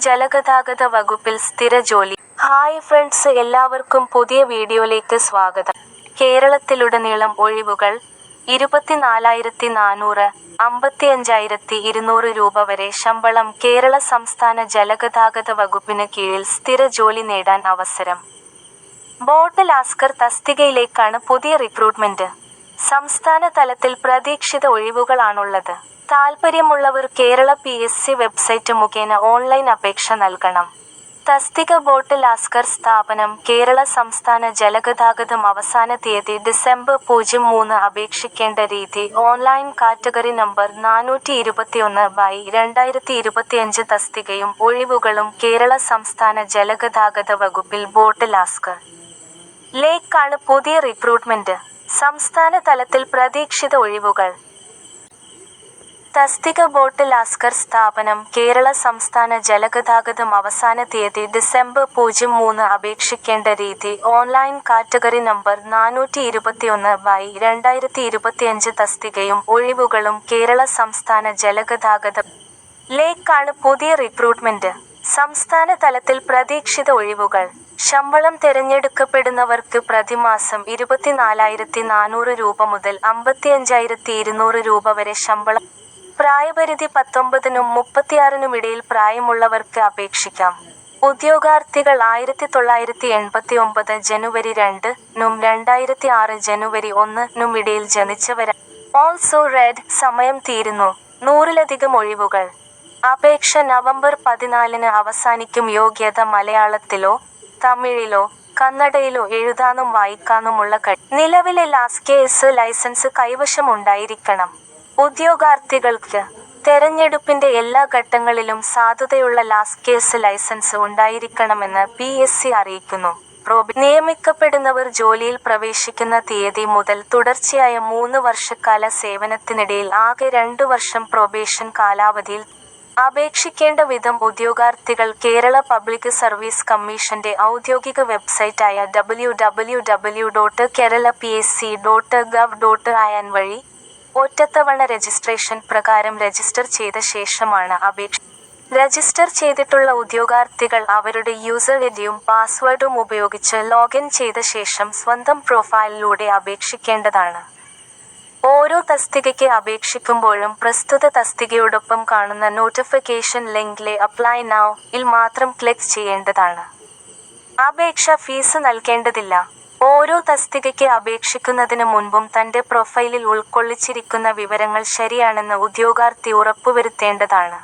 ജലഗതാഗത വകുപ്പിൽ സ്ഥിര ജോലി. ഹായ് ഫ്രണ്ട്സ്, എല്ലാവർക്കും പുതിയ വീഡിയോയിലേക്ക് സ്വാഗതം. കേരളത്തിലുടനീളം ഒഴിവുകൾ. 24,400, 55,200 രൂപ വരെ ശമ്പളം. കേരള സംസ്ഥാന ജലഗതാഗത വകുപ്പിന് കീഴിൽ സ്ഥിര ജോലി നേടാൻ അവസരം. ബോട്ട് ലാസ്കർ തസ്തികയിലേക്കാണ് പുതിയ റിക്രൂട്ട്മെന്റ്. സംസ്ഥാന തലത്തിൽ പ്രതീക്ഷിത ഒഴിവുകളാണുള്ളത്. താൽപ്പര്യമുള്ളവർ കേരള PSC വെബ്സൈറ്റ് മുഖേന ഓൺലൈൻ അപേക്ഷ നൽകണം. തസ്തിക ബോട്ട് ലാസ്കർ സ്ഥാപനം കേരള സംസ്ഥാന ജലഗതാഗതം. അവസാന തീയതി ഡിസംബർ 03. അപേക്ഷിക്കേണ്ട രീതി ഓൺലൈൻ. Category number 421/2025. തസ്തികയും ഒഴിവുകളും. കേരള സംസ്ഥാന ജലഗതാഗത വകുപ്പിൽ ബോട്ട് ലാസ്കർ ലേക്കാണ് പുതിയ റിക്രൂട്ട്മെന്റ്. സംസ്ഥാന തലത്തിൽ പ്രതീക്ഷിത ഒഴിവുകൾ. തസ്തിക ബോട്ട് ലാസ്കർ സ്ഥാപനം കേരള സംസ്ഥാന ജലഗതാഗതം. അവസാന തീയതി ഡിസംബർ 03. അപേക്ഷിക്കേണ്ട രീതി ഓൺലൈൻ. Category number 421/2025. തസ്തികയും ഒഴിവുകളും. കേരള സംസ്ഥാന ജലഗതാഗത ലേക്കാണ് പുതിയ റിക്രൂട്ട്മെന്റ്. സംസ്ഥാന തലത്തിൽ പ്രതീക്ഷിത ഒഴിവുകൾ. ശമ്പളം. തെരഞ്ഞെടുക്കപ്പെടുന്നവർക്ക് പ്രതിമാസം 24,400 രൂപ മുതൽ 55,200 രൂപ വരെ ശമ്പളം. പ്രായപരിധി 19-നും 36-നും ഇടയിൽ പ്രായമുള്ളവർക്ക് അപേക്ഷിക്കാം. ഉദ്യോഗാർത്ഥികൾ 1989 ജനുവരി 2-നും 2006 ജനുവരി 1-നും ഇടയിൽ ജനിച്ചവരാണ്. Also red. സമയം തീരുന്നു. 100-ലധികം ഒഴിവുകൾ. അപേക്ഷ നവംബർ 14-ന് അവസാനിക്കും. യോഗ്യത മലയാളത്തിലോ തമിഴിലോ കന്നഡയിലോ എഴുതാനും വായിക്കാനുമുള്ള കഴിവ്. നിലവിലെ ലാസ്കേസ് ലൈസൻസ് കൈവശം ഉണ്ടായിരിക്കണം. ഉദ്യോഗാർത്ഥികൾക്ക് തെരഞ്ഞെടുപ്പിന്റെ എല്ലാ ഘട്ടങ്ങളിലും സാധുതയുള്ള ലാസ്കേസ് ലൈസൻസ് ഉണ്ടായിരിക്കണമെന്ന് PSC അറിയിക്കുന്നു. നിയമിക്കപ്പെടുന്നവർ ജോലിയിൽ പ്രവേശിക്കുന്ന തീയതി മുതൽ തുടർച്ചയായ 3 വർഷക്കാല സേവനത്തിനിടയിൽ ആകെ 2 വർഷം പ്രൊബേഷൻ കാലാവധിയിൽ അപേക്ഷിക്കേണ്ട വിധം. ഉദ്യോഗാർത്ഥികൾ കേരള പബ്ലിക് സർവീസ് കമ്മീഷന്റെ ഔദ്യോഗിക വെബ്സൈറ്റായ www.keralapsc.gov.in വഴി ഒറ്റത്തവണ രജിസ്ട്രേഷൻ പ്രകാരം രജിസ്റ്റർ ചെയ്ത ശേഷമാണ് അപേക്ഷ. രജിസ്റ്റർ ചെയ്തിട്ടുള്ള ഉദ്യോഗാർത്ഥികൾ അവരുടെ യൂസർ ഐഡിയും പാസ്വേഡും ഉപയോഗിച്ച് ലോഗിൻ ചെയ്ത ശേഷം സ്വന്തം പ്രൊഫൈലിലൂടെ അപേക്ഷിക്കേണ്ടതാണ്. ഓരോ തസ്തികയ്ക്ക് അപേക്ഷിക്കുമ്പോഴും പ്രസ്തുത തസ്തികയോടൊപ്പം കാണുന്ന നോട്ടിഫിക്കേഷൻ ലിങ്കിലെ അപ്ലൈ നൗ-ൽ മാത്രം ക്ലിക്ക് ചെയ്യേണ്ടതാണ്. അപേക്ഷ ഫീസ് നൽകേണ്ടതില്ല. ഓരോ തസ്തികയ്ക്ക് അപേക്ഷിക്കുന്നതിന് മുൻപും തന്റെ പ്രൊഫൈലിൽ ഉൾക്കൊള്ളിച്ചിരിക്കുന്ന വിവരങ്ങൾ ശരിയാണെന്ന് ഉദ്യോഗാർത്ഥി ഉറപ്പുവരുത്തേണ്ടതാണ്.